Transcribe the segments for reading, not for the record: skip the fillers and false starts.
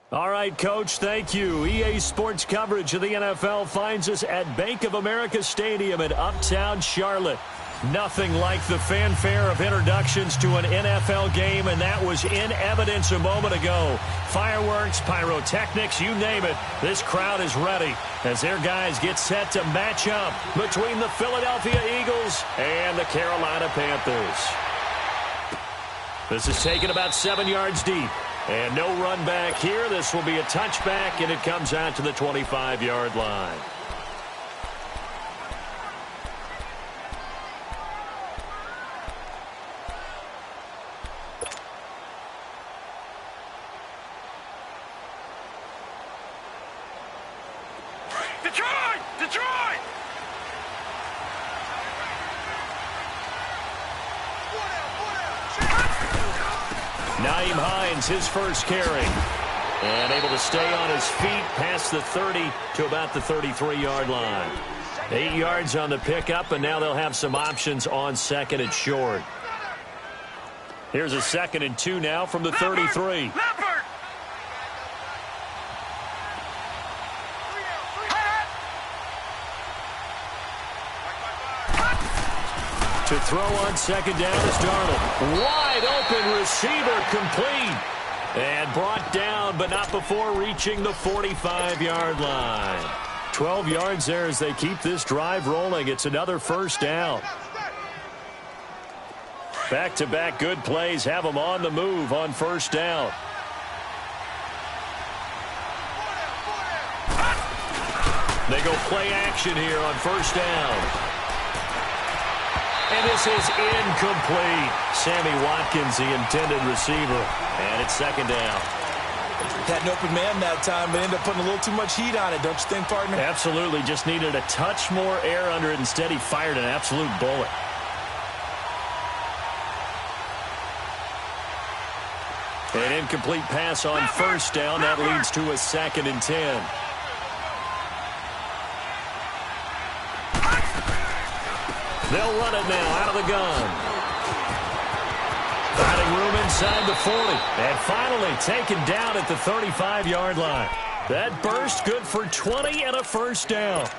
All right, Coach, thank you. EA Sports coverage of the NFL finds us at Bank of America Stadium in Uptown Charlotte. Nothing like the fanfare of introductions to an NFL game, and that was in evidence a moment ago. Fireworks, pyrotechnics, you name it. This crowd is ready as their guys get set to match up between the Philadelphia Eagles and the Carolina Panthers. This is taken about 7 yards deep. And no run back here. This will be a touchback, and it comes out to the 25-yard line. Detroit! Detroit! Nyheim Hines, his first carry. And able to stay on his feet past the 30 to about the 33-yard line. 8 yards on the pickup, and now they'll have some options on second and short. Here's a 2nd and 2 now from the 33. To throw on 2nd down is Darnold. Wide open receiver, complete. And brought down, but not before reaching the 45-yard line. 12 yards there as they keep this drive rolling. It's another first down. Back-to-back good plays have them on the move on first down. They go play action here on first down. And this is incomplete. Sammy Watkins, the intended receiver. And it's 2nd down. Had an open man that time, but ended up putting a little too much heat on it, don't you think, partner? Absolutely. Just needed a touch more air under it. Instead, he fired an absolute bullet. An incomplete pass on first down. That leads to a 2nd and 10. They'll run it now out of the gun. Finding room inside the 40. And finally taken down at the 35-yard line. That burst good for 20 and a first down.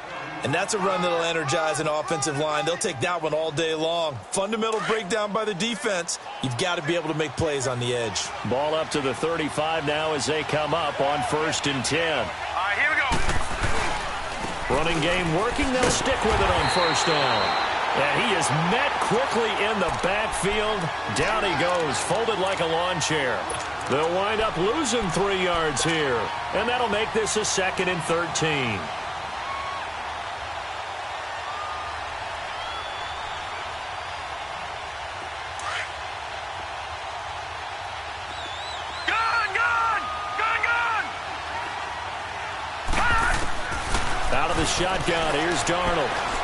And that's a run that'll energize an offensive line. They'll take that one all day long. Fundamental breakdown by the defense. You've got to be able to make plays on the edge. Ball up to the 35 now as they come up on 1st and 10. All right, here we go. Running game working. They'll stick with it on first down. And he is met quickly in the backfield. Down he goes, folded like a lawn chair. They'll wind up losing 3 yards here. And that'll make this a 2nd and 13. Out of the shotgun, here's Darnold.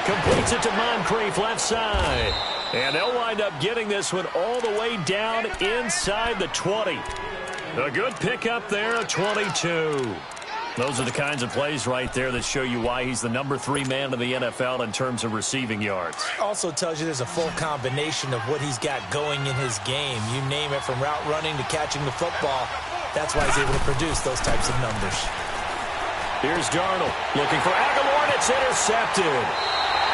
Completes it to Moncrief, left side. And they'll wind up getting this one all the way down inside the 20. A good pickup there, a 22. Those are the kinds of plays right there that show you why he's the number 3 man in the NFL in terms of receiving yards. Also tells you there's a full combination of what he's got going in his game. You name it, from route running to catching the football. That's why he's able to produce those types of numbers. Here's Darnold looking for Aguilar, and it's intercepted.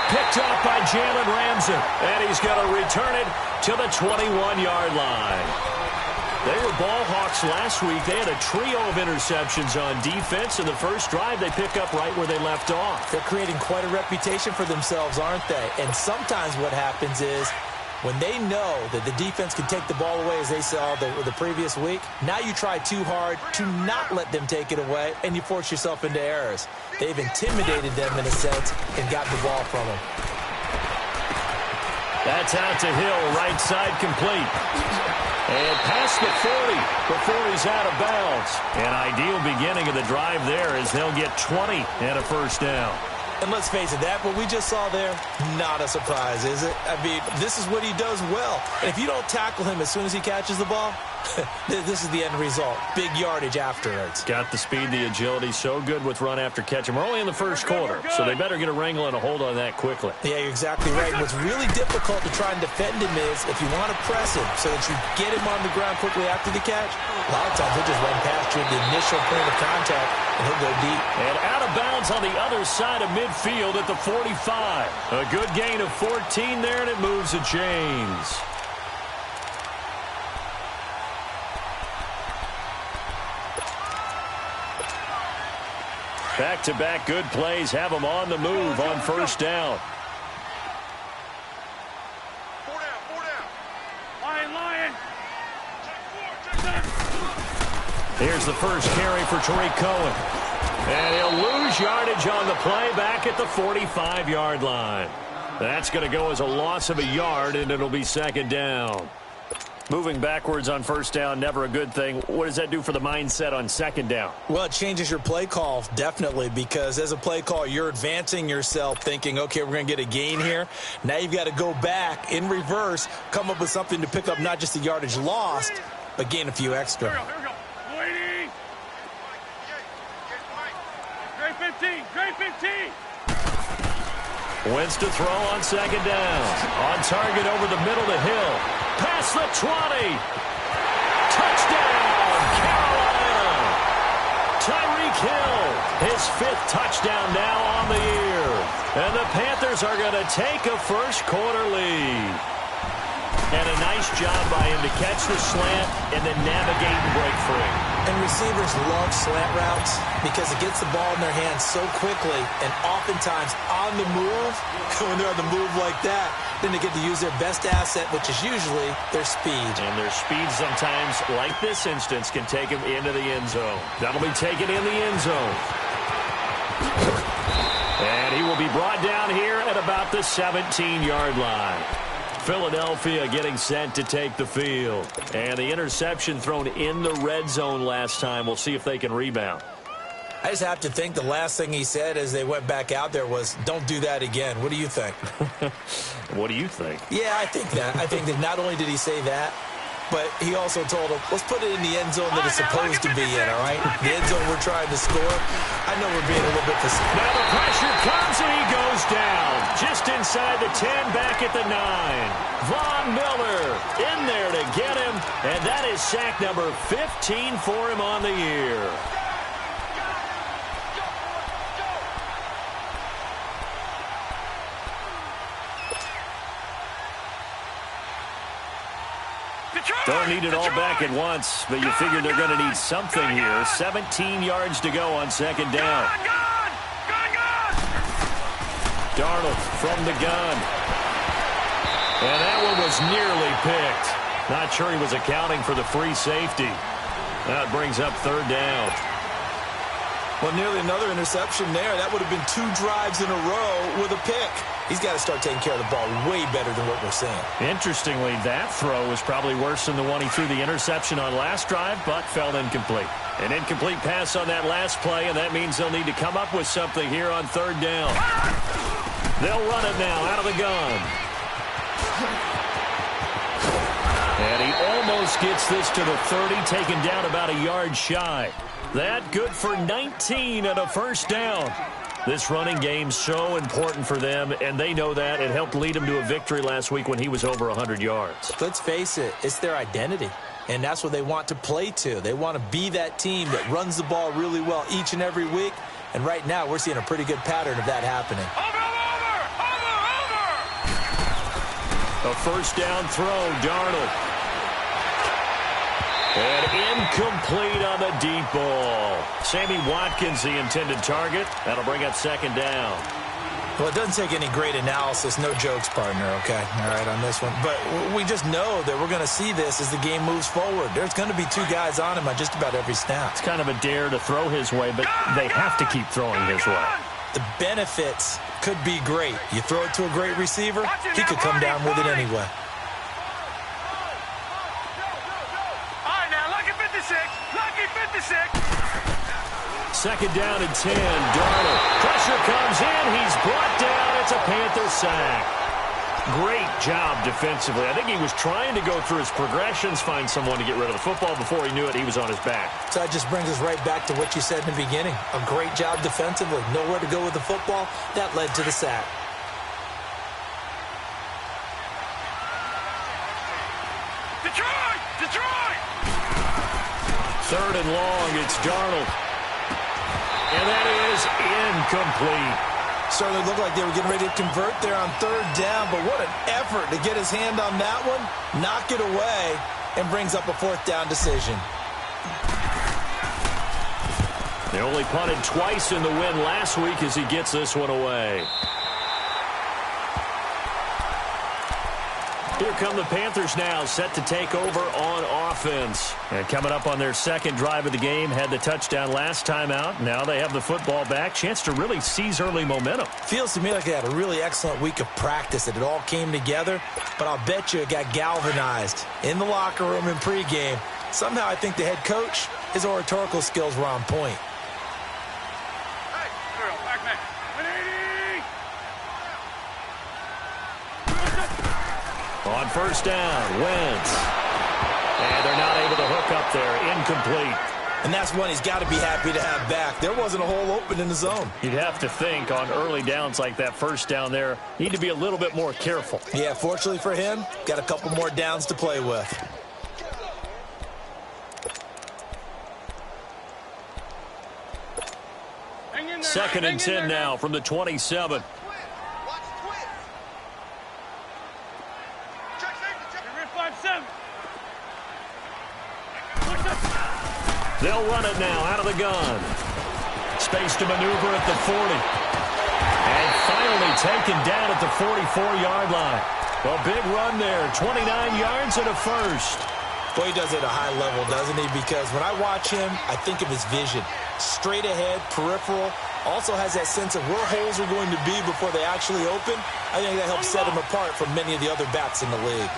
Picked off by Jalen Ramsey, and he's going to return it to the 21-yard line. They were ball hawks last week. They had a trio of interceptions on defense. In the first drive, they pick up right where they left off. They're creating quite a reputation for themselves, aren't they? And sometimes what happens is, when they know that the defense can take the ball away, as they saw the previous week, now you try too hard to not let them take it away, and you force yourself into errors. They've intimidated them in a sense and got the ball from them. That's out to Hill, right side complete. And past the 40 before he's out of bounds. An ideal beginning of the drive there as they'll get 20 and a first down. And let's face it, that what we just saw there, not a surprise, is it? I mean, this is what he does well. And if you don't tackle him as soon as he catches the ball, this is the end result. Big yardage afterwards. Got the speed, the agility, so good with run after catch. And we're only in the first quarter, so they better get a wrangle and a hold on that quickly. Yeah, you're exactly right. What's really difficult to try and defend him is if you want to press him so that you get him on the ground quickly after the catch, a lot of times he'll just run past you at the initial point of contact, and he'll go deep. And out of bounds on the other side of midfield at the 45. A good gain of 14 there, and it moves the chains. Back-to-back good plays have them on the move on first down. Four down. Lion. Here's the first carry for Tariq Cohen. And he'll lose yardage on the play back at the 45-yard line. That's going to go as a loss of a yard, and it'll be second down. Moving backwards on first down, never a good thing. What does that do for the mindset on second down? Well, it changes your play call, definitely, because as a play call, you're advancing yourself thinking, okay, we're going to get a gain here. Now you've got to go back in reverse, come up with something to pick up not just the yardage lost, but gain a few extra. Here we go. Waiting. Great 15. Wins to throw on second down. On target over the middle to Hill. Past the 20. Touchdown, Carolina. Tyreek Hill, his 5th touchdown now on the year. And the Panthers are going to take a first quarter lead. And a nice job by him to catch the slant and then navigate and break free. And receivers love slant routes because it gets the ball in their hands so quickly, and oftentimes on the move, when they're on the move like that, then they get to use their best asset, which is usually their speed. And their speed sometimes, like this instance, can take them into the end zone. That'll be taken in the end zone. And he will be brought down here at about the 17-yard line. Philadelphia getting set to take the field. And the interception thrown in the red zone last time. We'll see if they can rebound. I just have to think the last thing he said as they went back out there was, don't do that again. What do you think? What do you think? Yeah, I think that. I think that not only did he say that, but he also told him, let's put it in the end zone that it's supposed to be in, all right? The end zone we're trying to score. I know we're being a little bit facetious. Now the pressure comes and he goes down. Just inside the 10, back at the 9. Von Miller in there to get him. And that is sack number 15 for him on the year. Don't need it all back at once, but you figure they're going to need something here. 17 yards to go on second down. Darnold from the gun. And that one was nearly picked. Not sure he was accounting for the free safety. That brings up third down. Well, nearly another interception there. That would have been 2 drives in a row with a pick. He's got to start taking care of the ball way better than what we're seeing. Interestingly, that throw was probably worse than the one he threw the interception on last drive, but fell incomplete. An incomplete pass on that last play, and that means they'll need to come up with something here on third down. They'll run it now out of the gun. And he almost gets this to the 30, taken down about a yard shy. That good for 19 and a first down. This running game so important for them, and they know that. It helped lead them to a victory last week when he was over 100 yards. Let's face it, it's their identity, and that's what they want to play to. They want to be that team that runs the ball really well each and every week, and right now we're seeing a pretty good pattern of that happening. A first down throw, Darnold. And incomplete on the deep ball. Sammy Watkins, the intended target. That'll bring up second down. Well, it doesn't take any great analysis. No jokes, partner, okay? All right, on this one. But we just know that we're going to see this as the game moves forward. There's going to be 2 guys on him on just about every snap. It's kind of a dare to throw his way, but they have to keep throwing his way. The benefits could be great. You throw it to a great receiver, he could come down with it anyway. second down and 10. Darnold. Pressure comes in. He's brought down. It's a Panther sack. Great job defensively. I think he was trying to go through his progressions, find someone to get rid of the football. Before he knew it, he was on his back. So that just brings us right back to what you said in the beginning. A great job defensively. Nowhere to go with the football. That led to the sack. Detroit! Detroit! Third and long, it's Darnold. And that is incomplete. Certainly looked like they were getting ready to convert there on third down, but what an effort to get his hand on that one, knock it away, and brings up a fourth down decision. They only punted twice in the win last week as he gets this one away. Here come the Panthers now, set to take over on offense. And coming up on their second drive of the game, had the touchdown last time out. Now they have the football back. Chance to really seize early momentum. Feels to me like they had a really excellent week of practice, that it all came together. But I'll bet you it got galvanized in the locker room in pregame. Somehow I think the head coach, his oratorical skills were on point. On first down, Wentz. And they're not able to hook up there. Incomplete. And that's one he's got to be happy to have back. There wasn't a hole open in the zone. You'd have to think on early downs like that first down there, need to be a little bit more careful. Yeah, fortunately for him, got a couple more downs to play with. Second and 10 now from the 27. They'll run it now out of the gun. Space to maneuver at the 40. And finally taken down at the 44-yard line. A big run there, 29 yards and a first. Boy, he does it at a high level, doesn't he? Because when I watch him, I think of his vision. Straight ahead, peripheral. Also has that sense of where holes are going to be before they actually open. I think that helps set him apart from many of the other backs in the league.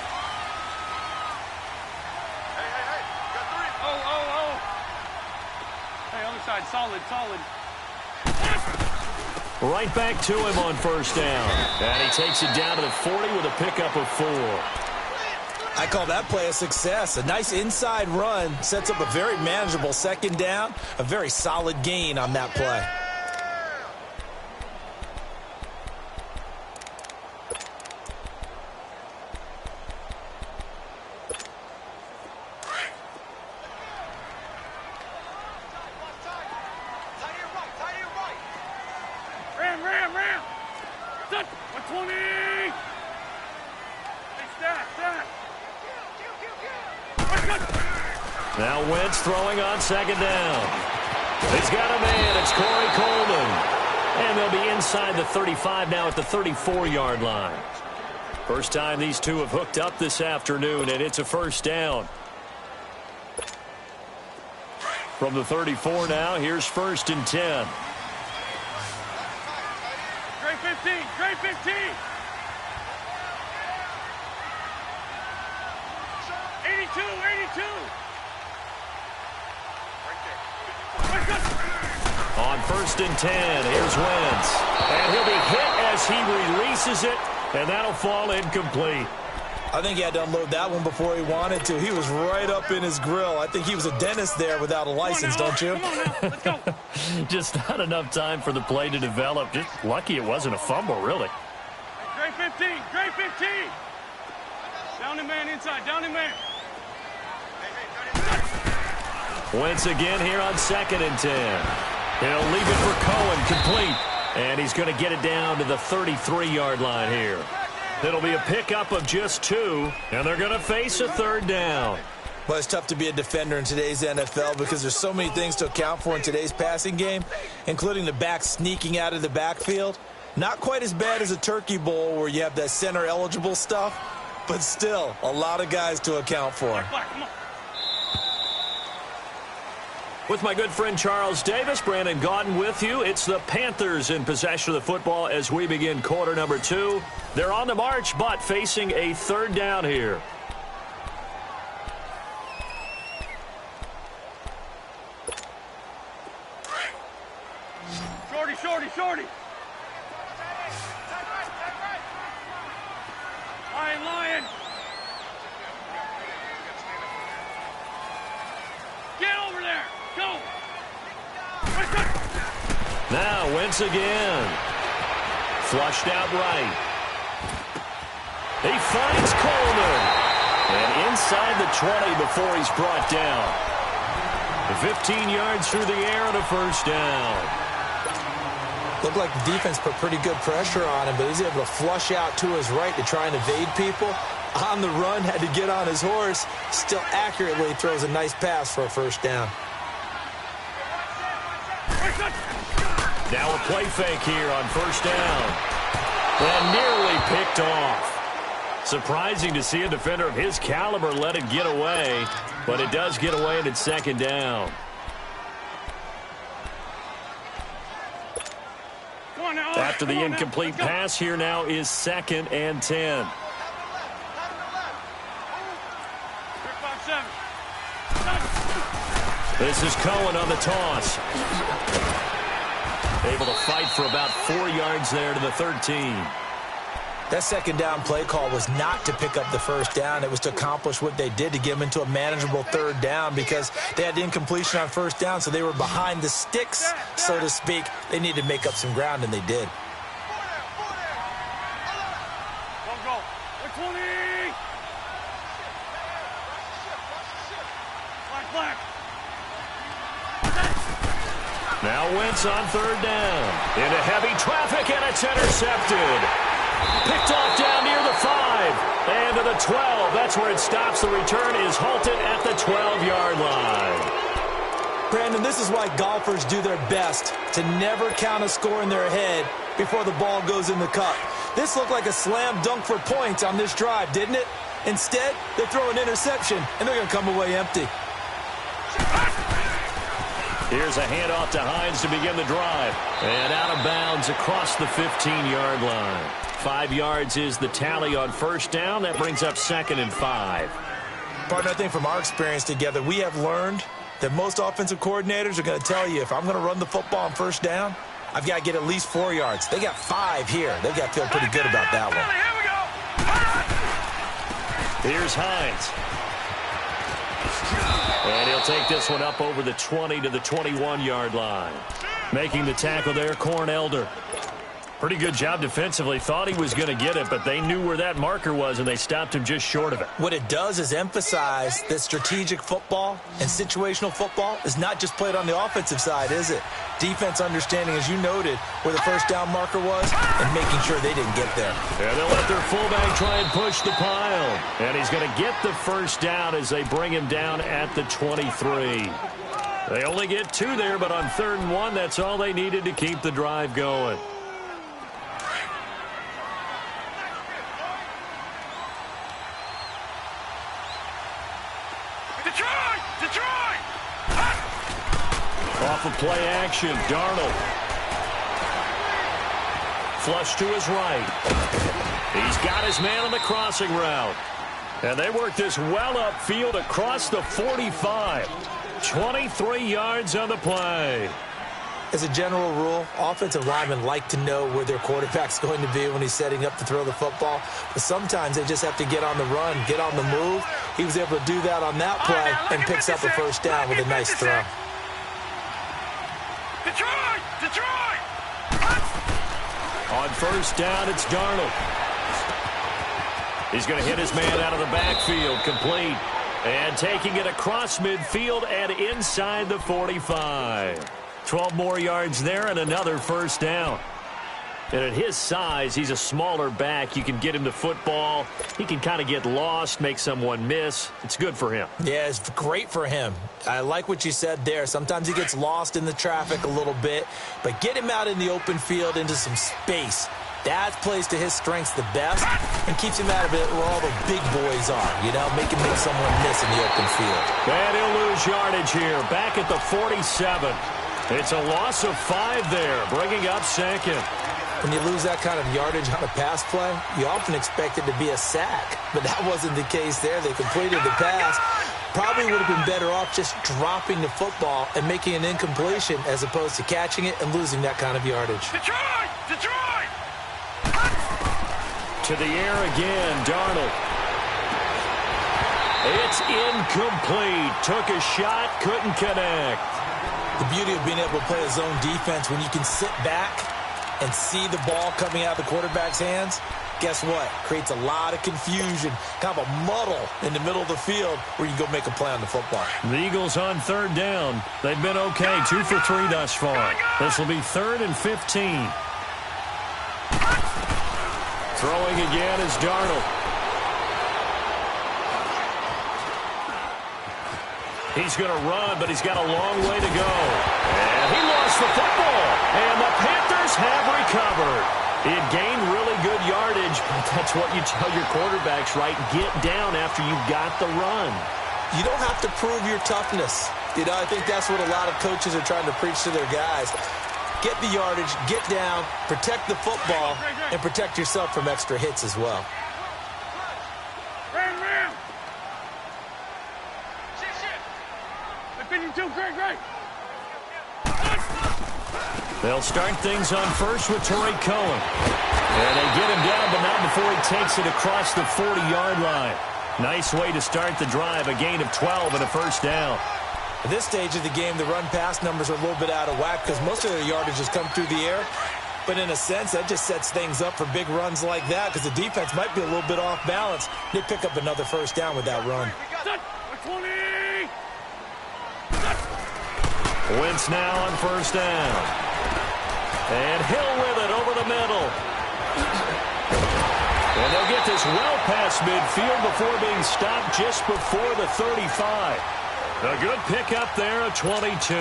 Solid, solid. Right back to him on first down. And he takes it down to the 40 with a pickup of 4. I call that play a success. A nice inside run sets up a very manageable second down. A very solid gain on that play. Now Wentz throwing on second down. He's got a man. It's Corey Coleman. And they'll be inside the 35 now at the 34-yard line. First time these two have hooked up this afternoon, and it's a first down. From the 34 now, here's first and 10. Great 15, great 15. 82, 82. On first and 10, here's Wentz. And he'll be hit as he releases it, and that'll fall incomplete. I think he had to unload that one before he wanted to. He was right up in his grill. I think he was a dentist there without a license, don't you? Come on now, let's go. Just not enough time for the play to develop. Just lucky it wasn't a fumble, really. Great 15, great 15. Down the man inside, down the man. Wentz again here on second and 10. He'll leave it for Cohen, complete. And he's going to get it down to the 33-yard line here. It'll be a pickup of just 2, and they're going to face a third down. Well, it's tough to be a defender in today's NFL because there's so many things to account for in today's passing game, including the back sneaking out of the backfield. Not quite as bad as a turkey bowl where you have that center-eligible stuff, but still a lot of guys to account for. With my good friend Charles Davis, Brandon Gaudin with you. It's the Panthers in possession of the football as we begin quarter number 2. They're on the march, but facing a third down here. shorty, shorty. Lion. Get over there. Go. Now Wentz again. Flushed out right. He finds Coleman. And inside the 20 before he's brought down. 15 yards through the air and a first down. Looked like the defense put pretty good pressure on him, but he's able to flush out to his right to try and evade people. On the run, had to get on his horse. Still accurately throws a nice pass for a first down. Now a play fake here on first down. And nearly picked off. Surprising to see a defender of his caliber let it get away, but it does get away and it's second down. After the incomplete pass, here now is 2nd and 10. This is Cohen on the toss. Able to fight for about 4 yards there to the 13. That second down play call was not to pick up the first down. It was to accomplish what they did to get them into a manageable third down because they had the incompletion on first down, so they were behind the sticks, so to speak. They needed to make up some ground, and they did. Go. 20. Black. Now Wentz on third down. Into heavy traffic, and it's intercepted. Picked off down near the 5. And to the 12. That's where it stops. The return is halted at the 12-yard line. Brandon, this is why golfers do their best to never count a score in their head before the ball goes in the cup. This looked like a slam dunk for points on this drive, didn't it? Instead, they throw an interception, and they're going to come away empty. Here's a handoff to Hines to begin the drive. And out of bounds across the 15-yard line. 5 yards is the tally on first down. That brings up 2nd and 5. Partner, I think from our experience together, we have learned that most offensive coordinators are going to tell you, if I'm going to run the football on first down, I've got to get at least 4 yards. They got 5 here. They've got to feel pretty good about that one. Here's Hines. And he'll take this one up over the 20 to the 21-yard line. Making the tackle there, Corn Elder. Pretty good job defensively. Thought he was going to get it, but they knew where that marker was, and they stopped him just short of it. What it does is emphasize that strategic football and situational football is not just played on the offensive side, is it? Defense understanding, as you noted, where the first down marker was and making sure they didn't get there. And they'll let their fullback try and push the pile. And he's going to get the first down as they bring him down at the 23. They only get 2 there, but on 3rd and 1, that's all they needed to keep the drive going. Off of play action, Darnold. Flush to his right. He's got his man on the crossing route. And they work this well upfield across the 45. 23 yards on the play. As a general rule, offensive linemen like to know where their quarterback's going to be when he's setting up to throw the football. But sometimes they just have to get on the run, get on the move. He was able to do that on that play and picks up a first down with a nice throw. Detroit! On first down, it's Darnold. He's going to hit his man out of the backfield, complete. And taking it across midfield and inside the 45. 12 more yards there and another first down. And at his size, he's a smaller back. You can get him the football. He can kind of get lost, make someone miss. It's good for him. Yeah, it's great for him. I like what you said there. Sometimes he gets lost in the traffic a little bit. But get him out in the open field into some space. That plays to his strengths the best and keeps him out of it where all the big boys are. You know, make someone miss in the open field. And he'll lose yardage here. Back at the 47. It's a loss of 5 there, bringing up 2nd. When you lose that kind of yardage on a pass play, you often expect it to be a sack. But that wasn't the case there. They completed the pass. probably would have been better off just dropping the football and making an incompletion as opposed to catching it and losing that kind of yardage. Detroit! Detroit! To the air again, Darnold. It's incomplete. Took a shot, couldn't connect. The beauty of being able to play a zone defense when you can sit back and see the ball coming out of the quarterback's hands, guess what? Creates a lot of confusion, kind of a muddle in the middle of the field where you can go make a play on the football. The Eagles on third down. They've been okay, 2 for 3 thus far. This will be 3rd and 15. Throwing again is Darnold. He's going to run, but he's got a long way to go. And he lost the football. And the Panthers have recovered. It gained really good yardage, but that's what you tell your quarterbacks, right? Get down after you've got the run. You don't have to prove your toughness. You know, I think that's what a lot of coaches are trying to preach to their guys. Get the yardage, get down, protect the football, and protect yourself from extra hits as well. Ram, ram! Shit! Great! They'll start things on first with Tariq Cohen. And they get him down, but not before he takes it across the 40-yard line. Nice way to start the drive, a gain of 12 and a first down. At this stage of the game, the run-pass numbers are a little bit out of whack because most of their yardage has come through the air. But in a sense, that just sets things up for big runs like that because the defense might be a little bit off balance. They pick up another first down with that run. Wentz now on first down. And Hill with it over the middle. And they'll get this well past midfield before being stopped just before the 35. A good pickup there at 22.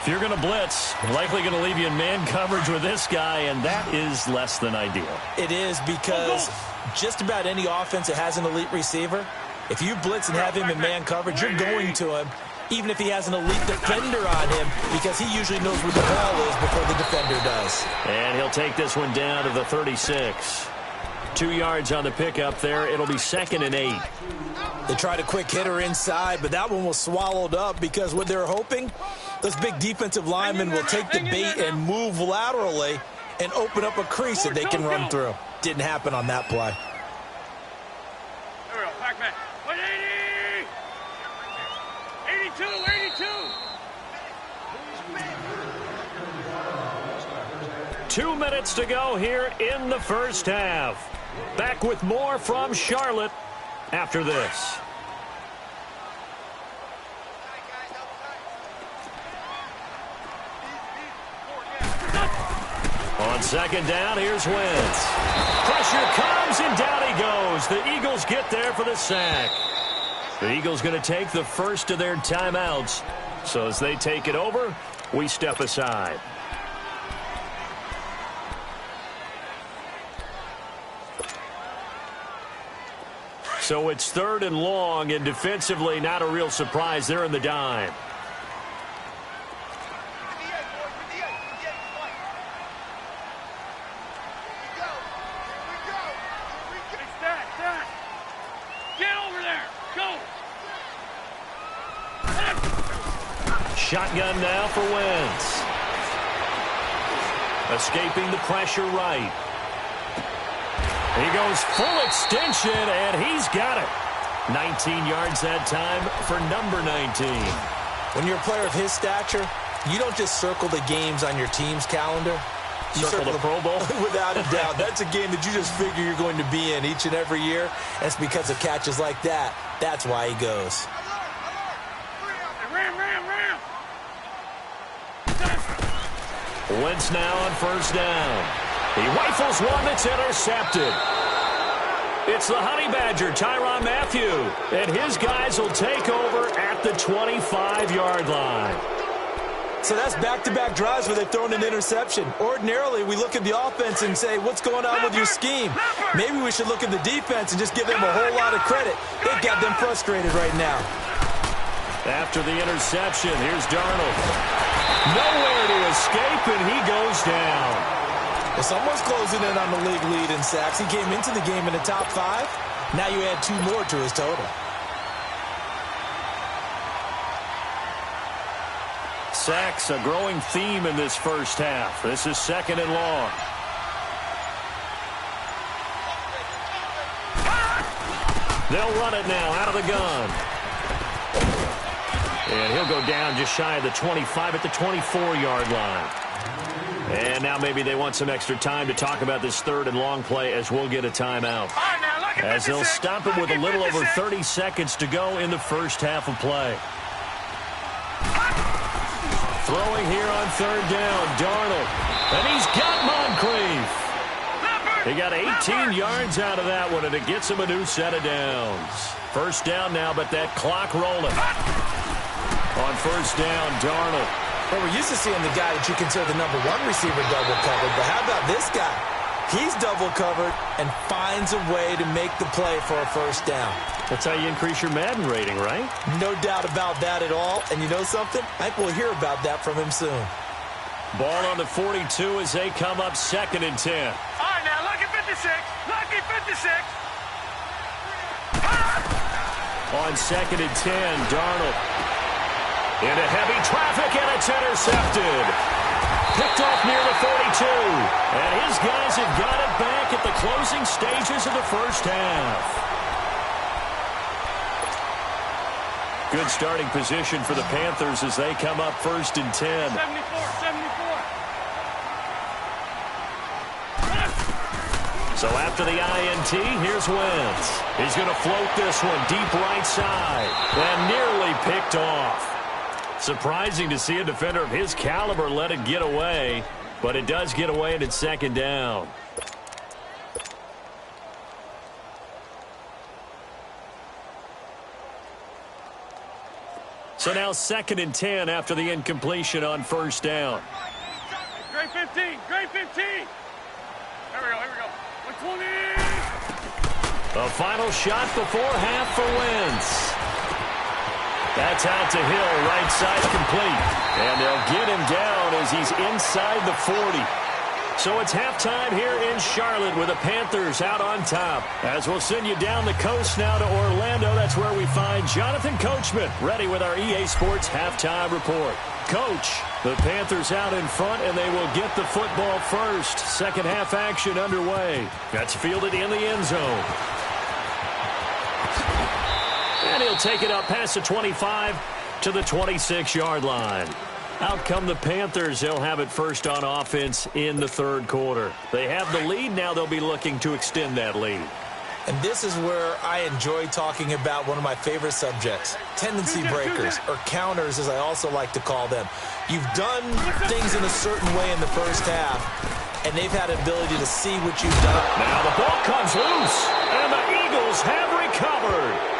If you're going to blitz, likely going to leave you in man coverage with this guy, and that is less than ideal. It is because just about any offense that has an elite receiver, if you blitz and have him in man coverage, you're going to him, even if he has an elite defender on him, because he usually knows where the ball is before the defender does. And he'll take this one down to the 36. 2 yards on the pickup there. It'll be 2nd and 8. They tried a quick hitter inside, but that one was swallowed up because what they're hoping, those big defensive linemen will take the bait and move laterally and open up a crease that they can run through. Didn't happen on that play. There we go, back. 180! 82! 2 minutes to go here in the first half. Back with more from Charlotte after this. On second down, here's Wentz. Pressure comes, and down he goes. The Eagles get there for the sack. The Eagles going to take the first of their timeouts. So as they take it over, we step aside. So it's 3rd and long, and defensively not a real surprise. They're in the dime. Get over there! Go! Shotgun now for Wentz. Escaping the pressure right. He goes full extension, and he's got it. 19 yards that time for number 19. When you're a player of his stature, you don't just circle the games on your team's calendar. You circle the Pro Bowl? Without a doubt. That's a game that you just figure you're going to be in each and every year. And it's because of catches like that. That's why he goes. Ram! Wentz now on first down. He rifles one that's intercepted. It's the Honey Badger, Tyrann Mathieu, and his guys will take over at the 25-yard line. So that's back-to-back drives where they've thrown an interception. Ordinarily, we look at the offense and say, what's going on with your scheme? Maybe we should look at the defense and just give them a whole lot of credit. They've got them frustrated right now. After the interception, here's Darnold. Nowhere to escape, and he goes down. Well, someone's closing in on the league lead in sacks. He came into the game in the top 5. Now you add 2 more to his total. sacks, a growing theme in this first half. This is 2nd and long. They'll run it now out of the gun. And he'll go down just shy of the 25 at the 24-yard line. And now maybe they want some extra time to talk about this 3rd and long play as we'll get a timeout. As they'll stop it with a little over 30 seconds to go in the first half of play. Throwing here on 3rd down, Darnold. And he's got Moncrief. He got 18 yards out of that one, and it gets him a new set of downs. First down now, but that clock rolling. On 1st down, Darnold. Well, we're used to seeing the guy that you consider the number 1 receiver double covered, but how about this guy? He's double covered and finds a way to make the play for a first down. That's how you increase your Madden rating, right? No doubt about that at all. And you know something? I think we'll hear about that from him soon. Ball on the 42 as they come up 2nd and 10. All right, now, lucky 56. Lucky 56. On 2nd and 10, Darnold. Into heavy traffic, and it's intercepted. Picked off near the 42. And his guys have got it back at the closing stages of the first half. Good starting position for the Panthers as they come up 1st and 10. 74. So after the INT, here's Wentz. He's going to float this one deep right side. And nearly picked off. Surprising to see a defender of his caliber let it get away. But it does get away, and it's 2nd down. So now 2nd and 10 after the incompletion on 1st down. Grade 15. Grade 15. Here we go. 120. A final shot before half for Wentz. That's out to Hill, right side complete. And they'll get him down as he's inside the 40. So it's halftime here in Charlotte with the Panthers out on top. As we'll send you down the coast now to Orlando, that's where we find Jonathan Coachman ready with our EA Sports halftime report. Coach, the Panthers out in front, and they will get the football first. Second half action underway. That's fielded in the end zone. And he'll take it up past the 25 to the 26-yard line. Out come the Panthers. They'll have it first on offense in the 3rd quarter. They have the lead. Now they'll be looking to extend that lead. And this is where I enjoy talking about one of my favorite subjects, tendency breakers, or counters as I also like to call them. You've done things in a certain way in the first half, and they've had an ability to see what you've done. Now the ball comes loose, and the Eagles have recovered.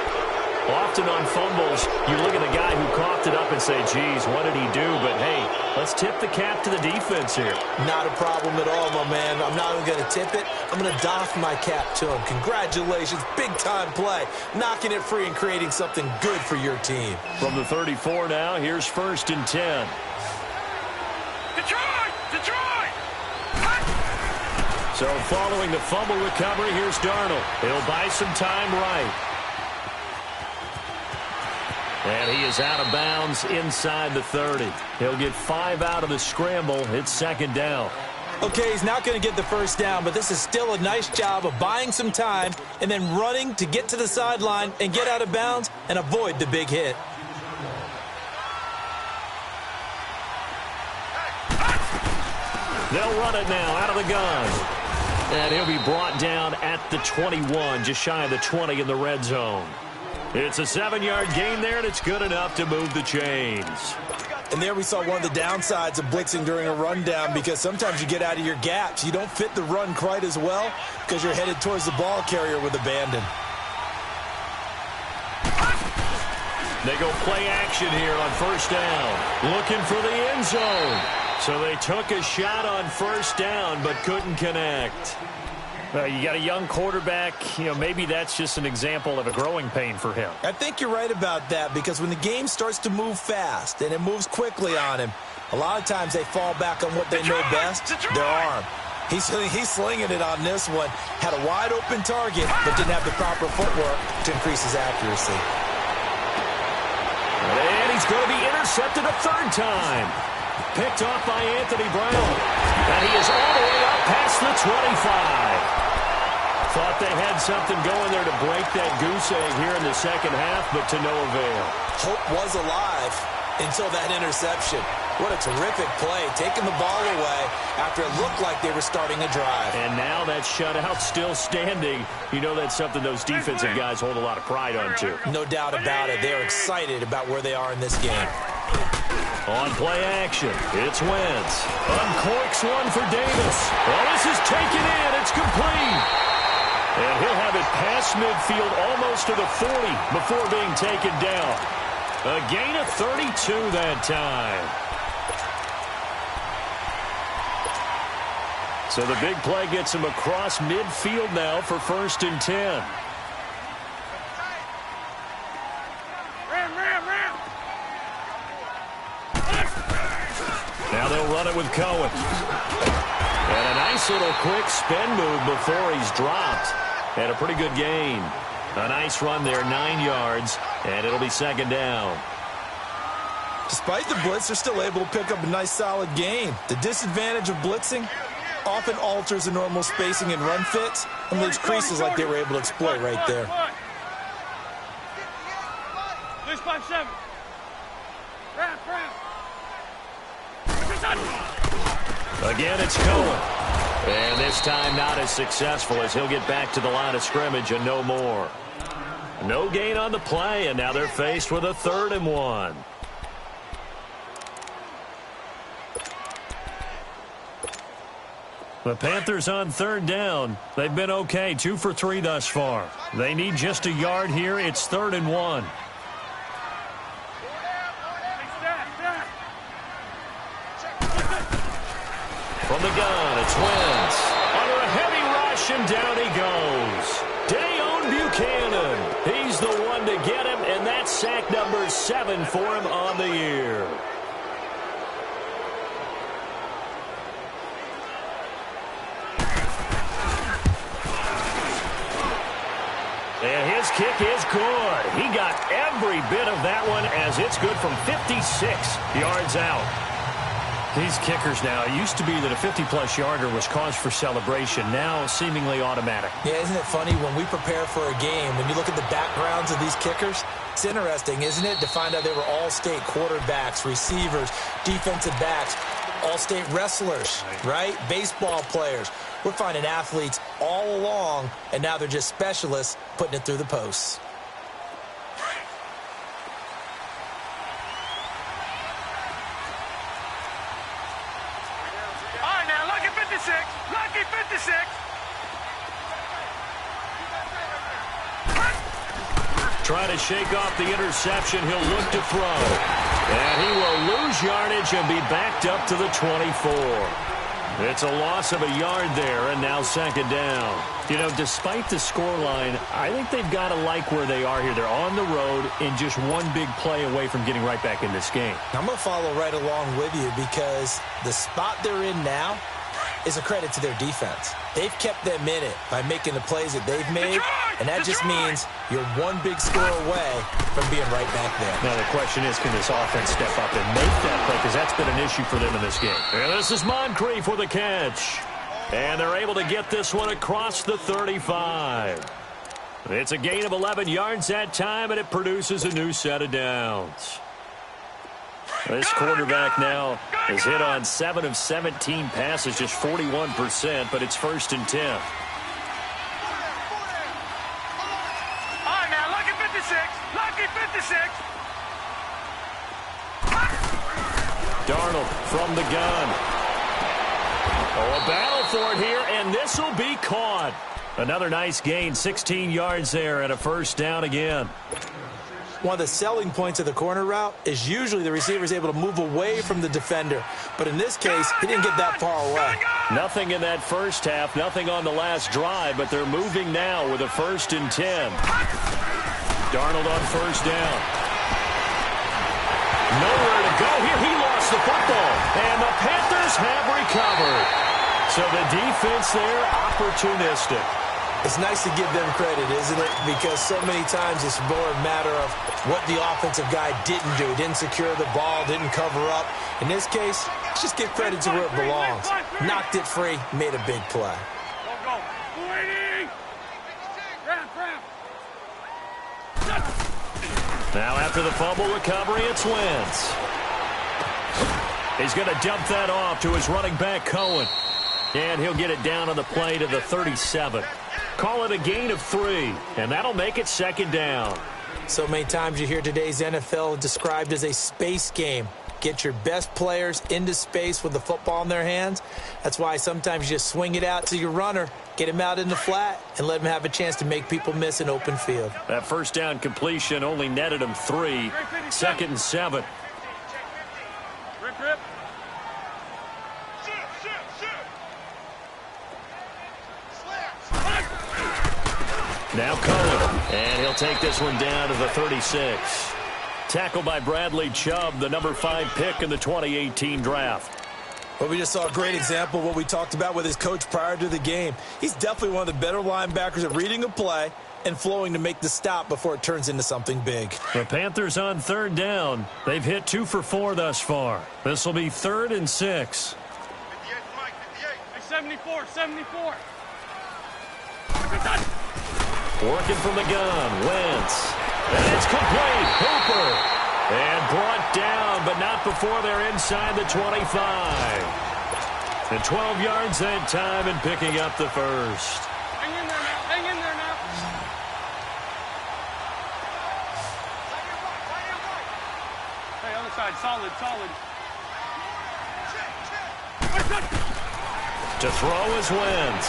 Often on fumbles, you look at the guy who coughed it up and say, geez, what did he do? But, hey, let's tip the cap to the defense here. Not a problem at all, my man. I'm not even going to tip it. I'm going to doff my cap to him. Congratulations. Big-time play. Knocking it free and creating something good for your team. From the 34 now, here's 1st and 10. Detroit! So following the fumble recovery, here's Darnold. He'll buy some time right. And he is out of bounds inside the 30. He'll get 5 out of the scramble. It's 2nd down. Okay, he's not going to get the first down, but this is still a nice job of buying some time and then running to get to the sideline and get out of bounds and avoid the big hit. They'll run it now out of the gun. And he'll be brought down at the 21, just shy of the 20 in the red zone. It's a 7-yard gain there, and it's good enough to move the chains. And there we saw one of the downsides of blitzing during a rundown, because sometimes you get out of your gaps. You don't fit the run quite as well because you're headed towards the ball carrier with abandon. They go play action here on 1st down. Looking for the end zone. So they took a shot on 1st down but couldn't connect. You got a young quarterback, maybe that's just an example of a growing pain for him. I think you're right about that, because when the game starts to move fast and it moves quickly on him, a lot of times they fall back on what they know best, their arm. He's slinging it on this one. Had a wide open target, but didn't have the proper footwork to increase his accuracy. And he's going to be intercepted a third time. Picked off by Anthony Brown. And he is all the way up past the 25. Thought they had something going there to break that goose egg here in the second half, but to no avail. Hope was alive until that interception. What a terrific play, taking the ball away after it looked like they were starting a drive. And now that shutout still standing. You know that's something those defensive guys hold a lot of pride on, too. No doubt about it. They're excited about where they are in this game. On play action, it's Wentz. Uncorks one for Davis. Well, this is taken in. It's complete. And he'll have it past midfield almost to the 40 before being taken down. A gain of 32 that time. So the big play gets him across midfield now for 1st and 10. Now they'll run it with Cohen. And a nice little quick spin move before he's dropped. And a pretty good gain. A nice run there, 9 yards, and it'll be 2nd down. Despite the blitz, they're still able to pick up a nice solid gain. The disadvantage of blitzing often alters the normal spacing and run fits and leaves creases like they were able to exploit right there. 6-5-7. Again, it's Cohen. And this time not as successful as he'll get back to the line of scrimmage and no more. No gain on the play, and now they're faced with a 3rd and 1. The Panthers on 3rd down. They've been okay, 2 for 3 thus far. They need just a yard here. It's 3rd and 1. From the gun, it's Wentz. Under a heavy rush, and down he goes. Dayon Buchanan. He's the one to get him, and that's sack number 7 for him on the year. And his kick is good. He got every bit of that one as it's good from 56 yards out. These kickers now, it used to be that a 50-plus yarder was cause for celebration. Now seemingly automatic. Yeah, isn't it funny when we prepare for a game, when you look at the backgrounds of these kickers, it's interesting, isn't it, to find out they were all-state quarterbacks, receivers, defensive backs, all-state wrestlers, right? Baseball players. We're finding athletes all along, and now they're just specialists putting it through the posts. All right, now, lucky 56. Lucky 56. Trying to shake off the interception. He'll look to throw. And he will lose yardage and be backed up to the 24. It's a loss of a yard there, and now 2nd down. You know, despite the scoreline, I think they've got to like where they are here. They're on the road and just one big play away from getting right back in this game. I'm going to follow right along with you because the spot they're in now is a credit to their defense. They've kept them in it by making the plays that they've made, and that just means you're one big score away from being right back there. Now the question is, can this offense step up and make that play? Because that's been an issue for them in this game. And this is Moncrief with a catch. And they're able to get this one across the 35. It's a gain of 11 yards that time, and it produces a new set of downs. This quarterback now has hit on 7 of 17 passes, just 41%, but it's 1st and 10. All right, now, lucky 56. Lucky 56. Darnold from the gun. Oh, a battle for it here, and this will be caught. Another nice gain, 16 yards there, and a 1st down again. One of the selling points of the corner route is usually the receiver is able to move away from the defender. But in this case, he didn't get that far away. Nothing in that first half, nothing on the last drive, but they're moving now with a 1st and 10. Darnold on 1st down. Nowhere to go here. He lost the football. And the Panthers have recovered. So the defense there, opportunistic. It's nice to give them credit, isn't it? Because so many times it's more a matter of what the offensive guy didn't do. Didn't secure the ball, didn't cover up. In this case, let's just give credit to where it belongs. Knocked it free, made a big play. Go. Waiting. Grab. Now after the fumble recovery, it's Wentz. He's going to dump that off to his running back, Cohen. And he'll get it down on the play to the 37. Call it a gain of 3, and that'll make it second down. So many times you hear today's NFL described as a space game. Get your best players into space with the football in their hands. That's why sometimes you just swing it out to your runner, get him out in the flat, and let him have a chance to make people miss an open field. That first down completion only netted him 3. Second and 7. Rip. Now Cohen, and he'll take this one down to the 36. Tackled by Bradley Chubb, the number 5 pick in the 2018 draft. Well, we just saw a great example of what we talked about with his coach prior to the game. He's definitely one of the better linebackers at reading a play and flowing to make the stop before it turns into something big. The Panthers on third down. They've hit 2 for 4 thus far. This will be 3rd and 6. 74. Working from the gun, Wentz. And it's complete. Hooper. And brought down, but not before they're inside the 25. And 12 yards that time and picking up the first. Hang in there now. Hey, other side, solid. To throw is Wentz.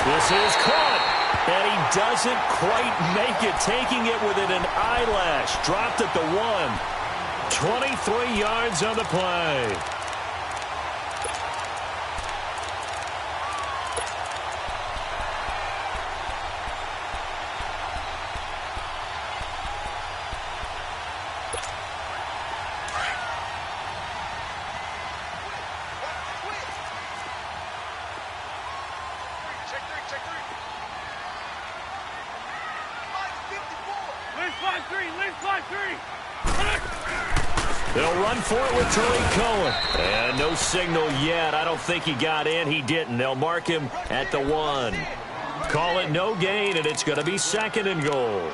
This is caught, and he doesn't quite make it, taking it within an eyelash. Dropped at the 1. 23 yards on the play. They'll run for it with Tariq Cohen. And no signal yet. I don't think he got in. He didn't. They'll mark him at the 1. Call it no gain, and it's going to be 2nd and goal.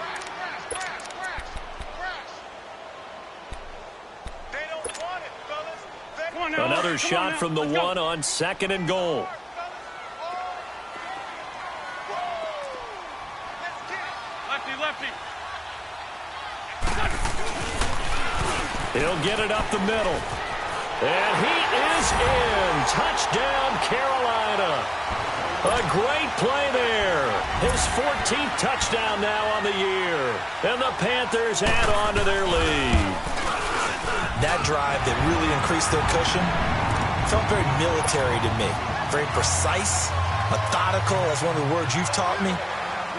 Another shot from the 1 on 2nd and goal. Lefty. He'll get it up the middle. And he is in. Touchdown, Carolina. A great play there. His 14th touchdown now on the year. And the Panthers add on to their lead. That drive that really increased their cushion felt very military to me. Very precise, methodical. That's one of the words you've taught me.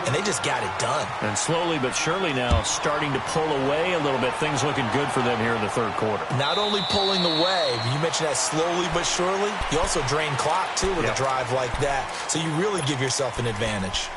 And they just got it done. And slowly but surely now starting to pull away a little bit. Things looking good for them here in the third quarter. Not only pulling away, you mentioned that slowly but surely. You also drain clock, too, with a drive like that. So you really give yourself an advantage.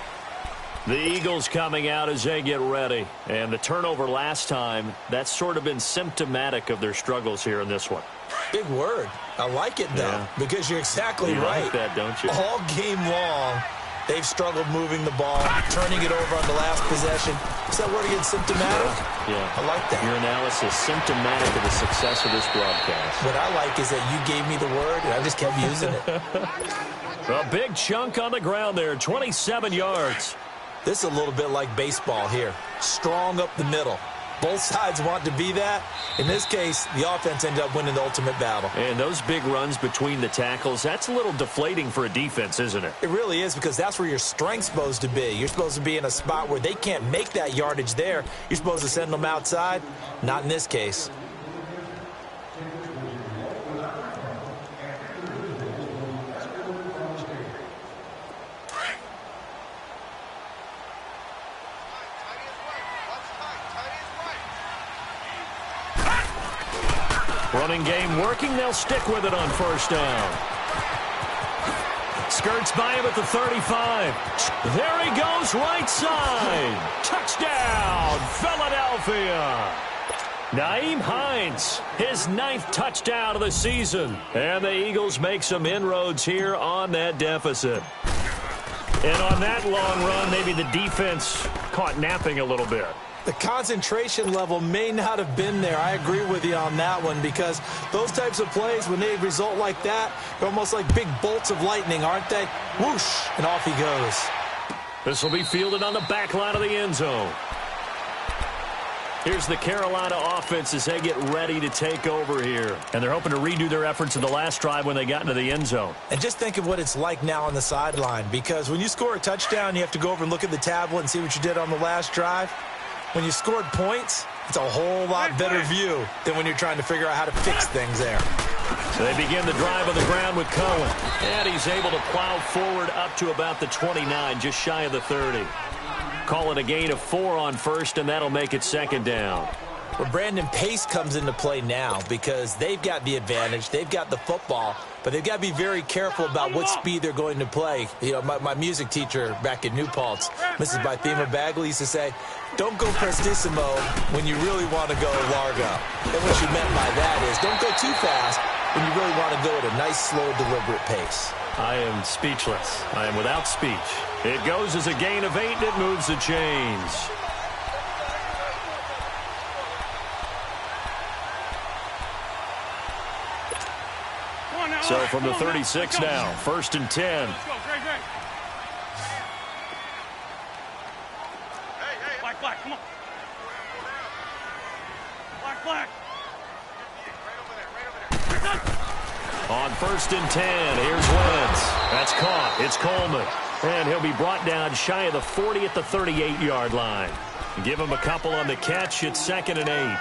The Eagles coming out as they get ready. And the turnover last time, that's sort of been symptomatic of their struggles here in this one. Big word. I like it, though, because you're exactly right. You like that, don't you? All game long, they've struggled moving the ball, turning it over on the last possession. Is that word again, symptomatic? Yeah. I like that. Your analysis, symptomatic of the success of this broadcast. What I like is that you gave me the word, and I just kept using it. A big chunk on the ground there, 27 yards. This is a little bit like baseball here. Strong up the middle. Both sides want to be that. In this case, the offense ended up winning the ultimate battle. And those big runs between the tackles, that's a little deflating for a defense, isn't it? It really is, because that's where your strength's supposed to be. You're supposed to be in a spot where they can't make that yardage there. You're supposed to send them outside. Not in this case. Running game working. They'll stick with it on first down. Skirts by him at the 35. There he goes, right side. Touchdown, Philadelphia. Nyheim Hines, his 9th touchdown of the season. And the Eagles make some inroads here on that deficit. And on that long run, maybe the defense caught napping a little bit. The concentration level may not have been there. I agree with you on that one, because those types of plays, when they result like that, they're almost like big bolts of lightning, aren't they? Whoosh, and off he goes. This will be fielded on the back line of the end zone. Here's the Carolina offense as they get ready to take over here. And they're hoping to redo their efforts in the last drive when they got into the end zone. And just think of what it's like now on the sideline, because when you score a touchdown, you have to go over and look at the tablet and see what you did on the last drive. When you scored points, it's a whole lot better view than when you're trying to figure out how to fix things there. So they begin the drive on the ground with Cohen. And he's able to plow forward up to about the 29, just shy of the 30. Call it a gain of 4 on first, and that'll make it second down. Well, Brandon, pace comes into play now because they've got the advantage. They've got the football, but they've got to be very careful about what speed they're going to play. You know, my music teacher back in New Paltz, Mrs. Bythema Bagley, used to say, don't go prestissimo when you really want to go largo. And what she meant by that is don't go too fast when you really want to go at a nice, slow, deliberate pace. I am speechless. I am without speech. It goes as a gain of 8, and it moves the chains. So from the 36 now, 1st and 10. Let's go, Greg. Black, come on. Black. On 1st and 10, here's Wentz. That's caught. It's Coleman. And he'll be brought down shy of the 40 at the 38-yard line. Give him a couple on the catch. It's 2nd and 8.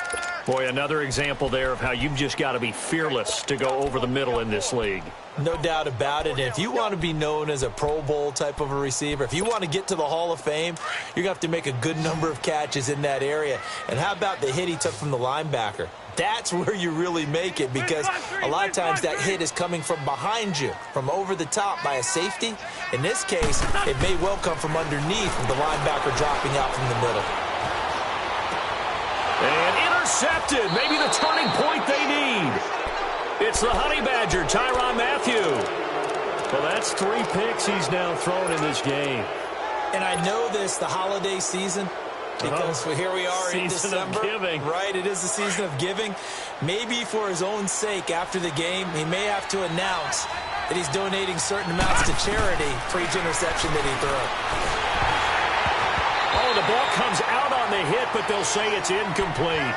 Boy, another example there of how you've just got to be fearless to go over the middle in this league. No doubt about it. And if you want to be known as a Pro Bowl type of a receiver, if you want to get to the Hall of Fame, you're going to have to make a good number of catches in that area. And how about the hit he took from the linebacker? That's where you really make it, because a lot of times that hit is coming from behind you, from over the top by a safety. In this case, it may well come from underneath with the linebacker dropping out from the middle. And intercepted. Maybe the turning point they need. It's the Honey Badger, Tyrann Mathieu. Well, that's 3 picks he's now thrown in this game. And I know this, the holiday season, because here we are in December. Season of giving. Right, it is the season of giving. Maybe for his own sake after the game, he may have to announce that he's donating certain amounts to charity for each interception that he threw. Oh, the ball comes out on the hit, but they'll say it's incomplete.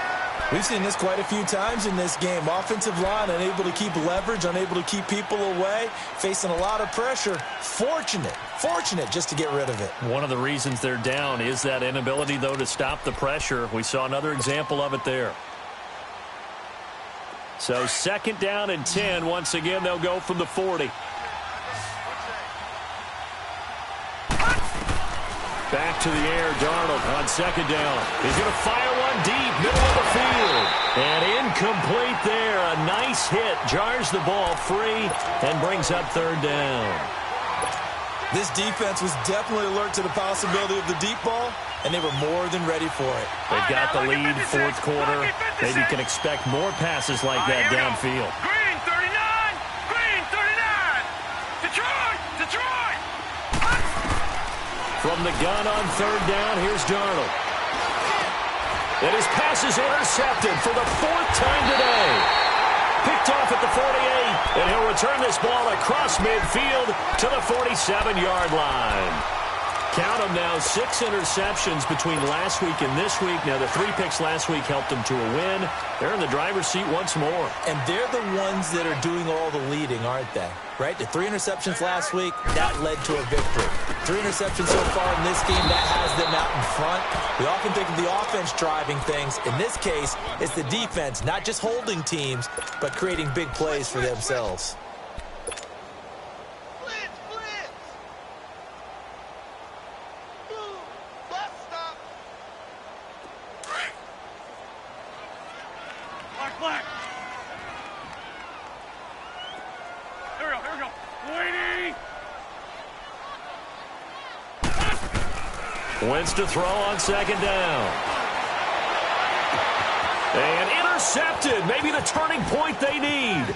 We've seen this quite a few times in this game. Offensive line unable to keep leverage, unable to keep people away, facing a lot of pressure. Fortunate just to get rid of it. One of the reasons they're down is that inability, though, to stop the pressure. We saw another example of it there. So 2nd down and 10. Once again, they'll go from the 40. Back to the air, Darnold on 2nd down. He's going to fire one deep, middle of the field. And incomplete there. A nice hit. Jars the ball free and brings up 3rd down. This defense was definitely alert to the possibility of the deep ball, and they were more than ready for it. They've got the lead, 4th quarter. Maybe can expect more passes like that downfield. Green 39. Detroit. From the gun on 3rd down, here's Darnold. And his pass is intercepted for the 4th time today. Picked off at the 48, and he'll return this ball across midfield to the 47-yard line. Count them now, 6 interceptions between last week and this week. Now, the 3 picks last week helped them to a win. They're in the driver's seat once more. And they're the ones that are doing all the leading, aren't they? Right? The 3 interceptions last week, that led to a victory. 3 interceptions so far in this game, that has them out in front. We often think of the offense driving things. In this case, it's the defense, not just holding teams, but creating big plays for themselves. Black. Here we go. Waiting. Wins to throw on second down. And intercepted. Maybe the turning point they need.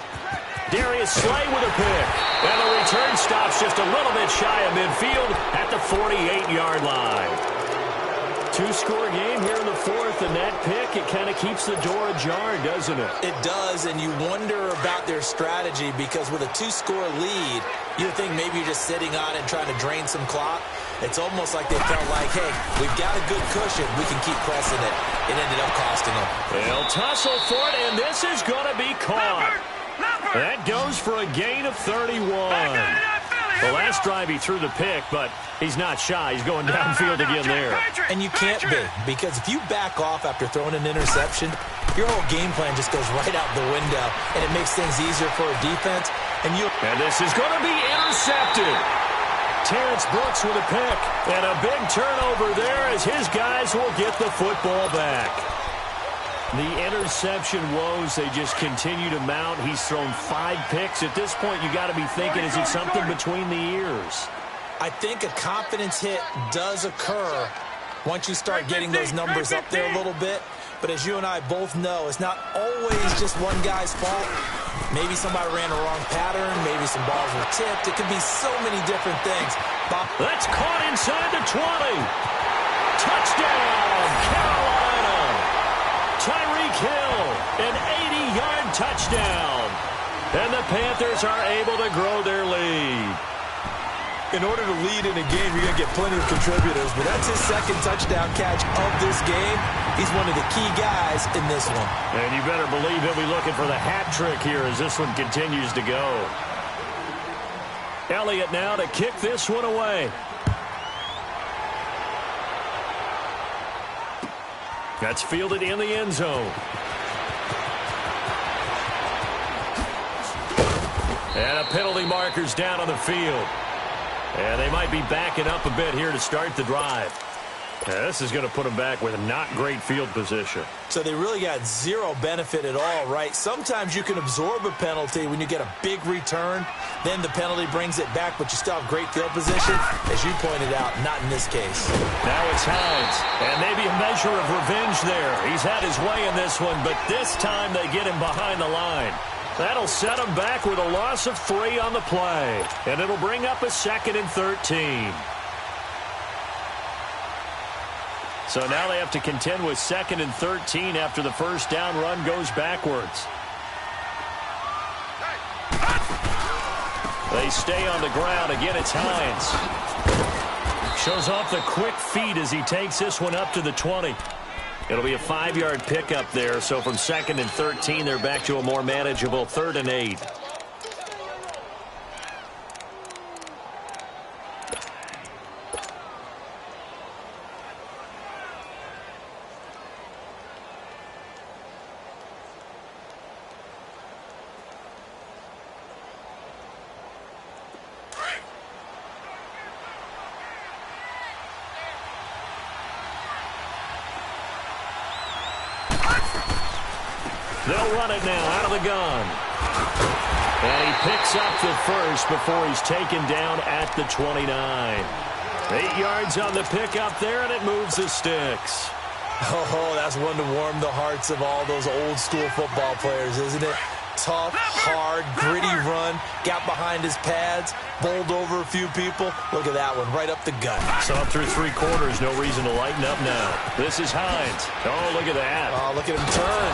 Darius Slay with a pick. And the return stops just a little bit shy of midfield at the 48-yard line. Two-score game here in the fourth, and that pick, it kind of keeps the door ajar, doesn't it? It does, and you wonder about their strategy because with a two-score lead, you think maybe you're just sitting on it and trying to drain some clock. It's almost like they felt like, hey, we've got a good cushion. We can keep pressing it. It ended up costing them. They'll tussle for it, and this is going to be caught. That goes for a gain of 31. The last drive he threw the pick, but he's not shy. He's going downfield again there. And you can't be, because if you back off after throwing an interception, your whole game plan just goes right out the window, and it makes things easier for a defense. And this is going to be intercepted. Terrence Brooks with a pick, and a big turnover there as his guys will get the football back. The interception woes, they just continue to mount. He's thrown 5 picks. At this point, you got to be thinking, is it something between the ears? I think a confidence hit does occur once you start getting those numbers up there a little bit. But as you and I both know, it's not always just one guy's fault. Maybe somebody ran a wrong pattern. Maybe some balls were tipped. It could be so many different things. That's caught inside the 20. Touchdown, Carolina. Tyreek Hill, an 80-yard touchdown. And the Panthers are able to grow their lead. In order to lead in a game, you're going to get plenty of contributors, but that's his second touchdown catch of this game. He's one of the key guys in this one. And you better believe he'll be looking for the hat trick here as this one continues to go. Elliott now to kick this one away. That's fielded in the end zone. And a penalty marker's down on the field. And they might be backing up a bit here to start the drive. This is going to put them back with not great field position. So they really got zero benefit at all, right? Sometimes you can absorb a penalty when you get a big return. Then the penalty brings it back, but you still have great field position. As you pointed out, not in this case. Now it's Hines. And maybe a measure of revenge there. He's had his way in this one, but this time they get him behind the line. That'll set them back with a loss of 3 on the play. And it'll bring up a 2nd and 13. So now they have to contend with 2nd and 13 after the first down run goes backwards. They stay on the ground. Again, it's Hines. Shows off the quick feet as he takes this one up to the 20. It'll be a 5-yard pickup there. So from 2nd and 13, they're back to a more manageable 3rd and 8. They'll run it now out of the gun. And he picks up the first before he's taken down at the 29. 8 yards on the pickup there, and it moves the sticks. Oh, that's one to warm the hearts of all those old school football players, isn't it? Tough, hard, gritty run. Got behind his pads, bowled over a few people. Look at that one, right up the gut. So up through 3 quarters, no reason to lighten up now. This is Hines. Oh, look at that. Oh, look at him turn.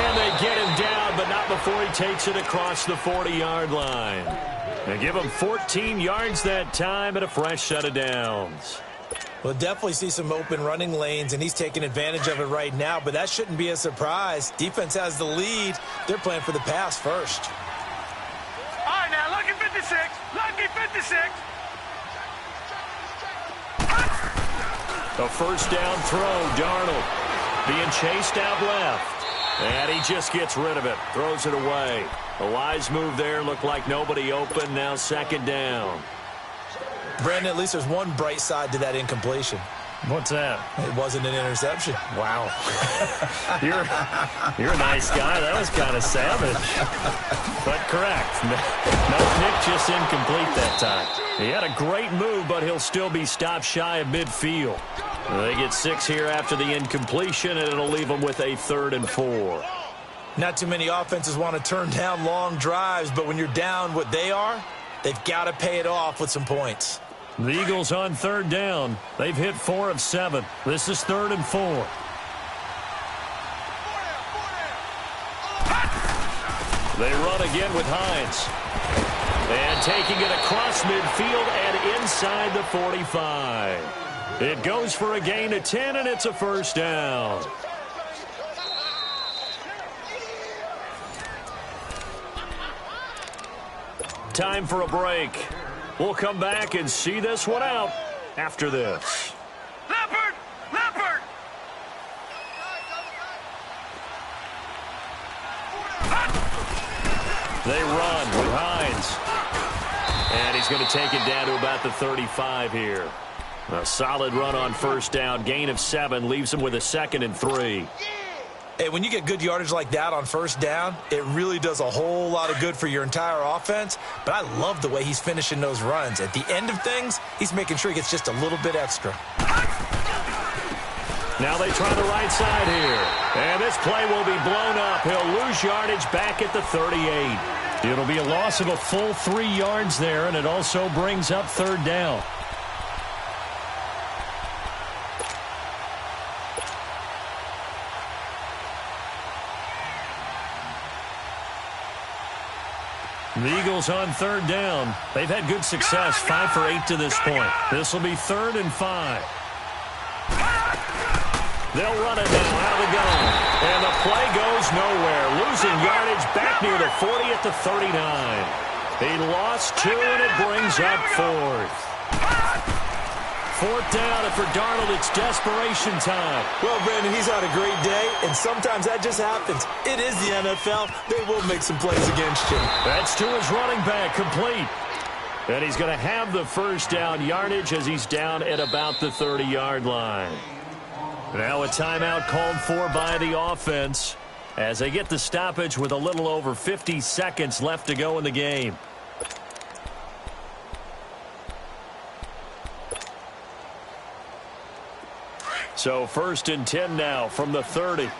And they get him down, but not before he takes it across the 40-yard line. They give him 14 yards that time and a fresh set of downs. We'll definitely see some open running lanes, and he's taking advantage of it right now, but that shouldn't be a surprise. Defense has the lead. They're playing for the pass first. All right, now, lucky 56. Lucky 56. A first down throw, Darnold being chased out left. And he just gets rid of it, throws it away. A wise move there, looked like nobody open, now 2nd down. Brandon, at least there's one bright side to that incompletion. What's that? It wasn't an interception. Wow. You're a nice guy. That was kind of savage. But correct. No pick, just incomplete that time. He had a great move, but he'll still be stopped shy of midfield. They get 6 here after the incompletion, and it'll leave them with a 3rd and 4. Not too many offenses want to turn down long drives, but when you're down what they are, they've got to pay it off with some points. The Eagles on 3rd down. They've hit 4 of 7. This is 3rd and 4. They run again with Hines. And taking it across midfield and inside the 45. It goes for a gain of 10, and it's a 1st down. Time for a break. We'll come back and see this one out after this. Leopard! Leopard! They run with Hines. And he's going to take it down to about the 35 here. A solid run on 1st down. Gain of 7 leaves him with a 2nd and 3. Hey, when you get good yardage like that on 1st down, it really does a whole lot of good for your entire offense. But I love the way he's finishing those runs. At the end of things, he's making sure he gets just a little bit extra. Now they try the right side here. And this play will be blown up. He'll lose yardage back at the 38. It'll be a loss of a full 3 yards there, and it also brings up 3rd down. The Eagles on 3rd down. They've had good success, 5 for 8 to this point. This will be 3rd and 5. They'll run it now out of the gun. And the play goes nowhere. Losing yardage back near the 40 at the 39. He lost 2, and it brings up 4th. 4th down, and for Darnold, it's desperation time. Well, Brandon, he's had a great day, and sometimes that just happens. It is the NFL. They will make some plays against you. That's to his running back, complete. And he's going to have the 1st down yardage as he's down at about the 30-yard line. Now a timeout called for by the offense as they get the stoppage with a little over 50 seconds left to go in the game. So 1st and 10 now from the 30.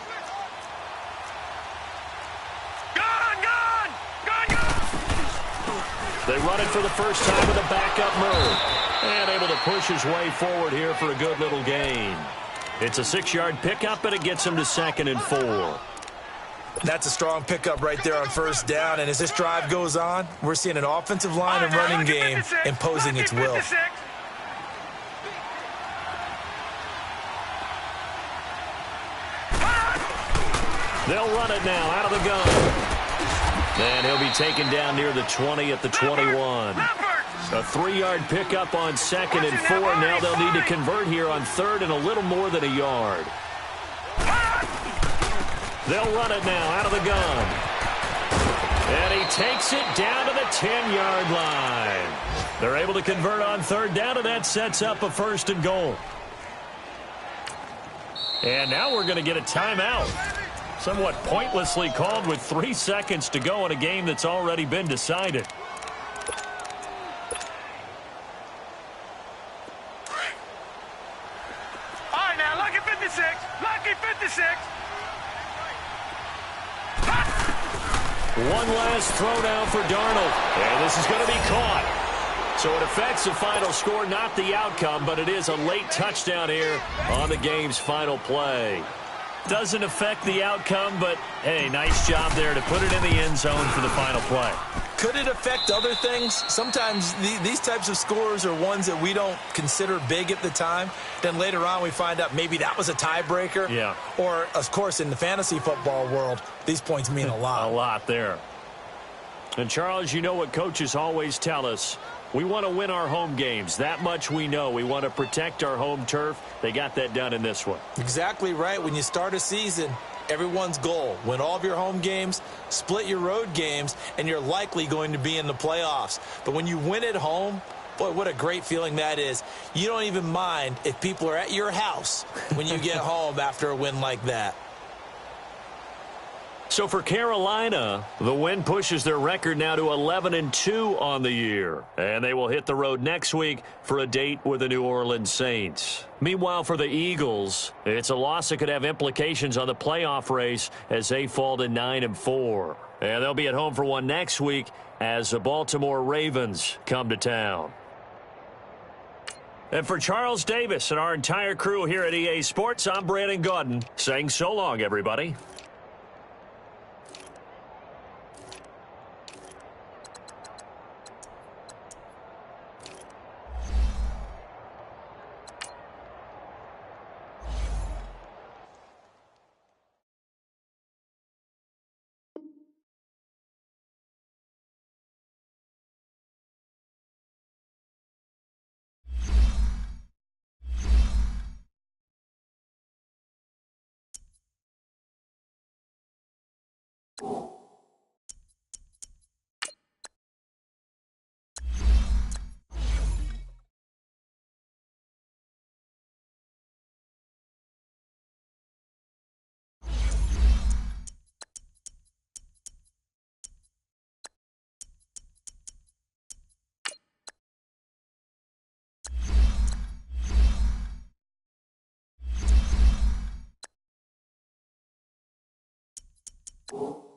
They run it for the first time with a backup move. And able to push his way forward here for a good little gain. It's a 6-yard pickup, and it gets him to 2nd and 4. That's a strong pickup right there on 1st down. And as this drive goes on, we're seeing an offensive line and running game imposing its will. They'll run it now out of the gun. And he'll be taken down near the 20 at the 21. A 3-yard pickup on 2nd and 4. Now they'll need to convert here on 3rd and a little more than a yard. They'll run it now out of the gun. And he takes it down to the 10-yard line. They're able to convert on 3rd down, and that sets up a 1st and goal. And now we're going to get a timeout. Somewhat pointlessly called with 3 seconds to go in a game that's already been decided. All right, now, lucky 56. Lucky 56. One last throw now for Darnold. And this is going to be caught. So it affects the final score, not the outcome, but it is a late touchdown here on the game's final play. Doesn't affect the outcome, but, hey, nice job there to put it in the end zone for the final play. Could it affect other things? Sometimes these types of scores are ones that we don't consider big at the time. Then later on we find out maybe that was a tiebreaker. Yeah. Or, of course, in the fantasy football world, these points mean a lot. A lot there. And, Charles, you know what coaches always tell us. We want to win our home games. That much we know. We want to protect our home turf. They got that done in this one. Exactly right. When you start a season, everyone's goal, win all of your home games, split your road games, and you're likely going to be in the playoffs. But when you win at home, Boy, what a great feeling that is. You don't even mind if people are at your house when you get home after a win like that. So for Carolina, the win pushes their record now to 11-2 on the year. And they will hit the road next week for a date with the New Orleans Saints. Meanwhile, for the Eagles, it's a loss that could have implications on the playoff race as they fall to 9-4. And they'll be at home for one next week as the Baltimore Ravens come to town. And for Charles Davis and our entire crew here at EA Sports, I'm Brandon Gaudin saying so long, everybody. Cool.